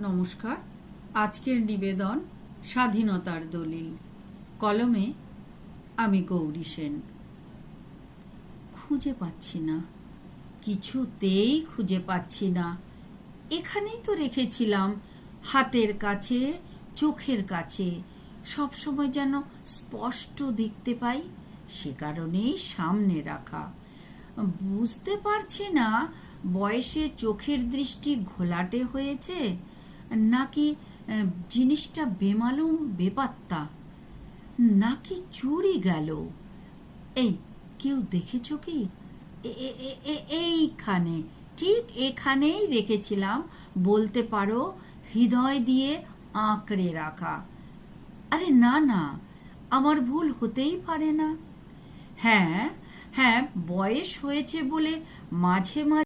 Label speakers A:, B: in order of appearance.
A: নমস্কার। আজকের নিবেদন স্বাধীনতার দলিল, কলমে আমি গৌরী সেন। খুঁজে পাচ্ছি না, কিছুতেই খুঁজে পাচ্ছি না। এখানেই তো রেখেছিলাম, হাতের কাছে, চোখের কাছে, সবসময় যেন স্পষ্ট দেখতে পাই, সে কারণেই সামনে রাখা। বুঝতে পারছি না বয়সে চোখের দৃষ্টি ঘোলাটে হয়েছে নাকি জিনিসটা বেমালুম বেপাত্তা, নাকি চুরি গেল। এই কেউ দেখেছো কি? এইখানে, ঠিক এখানেই রেখেছিলাম, বলতে পারো হৃদয় দিয়ে আঁকড়ে রাখা। আরে না না, আমার ভুল হতেই পারে না। হ্যাঁ হ্যাঁ, বয়স হয়েছে বলে মাঝে মাঝে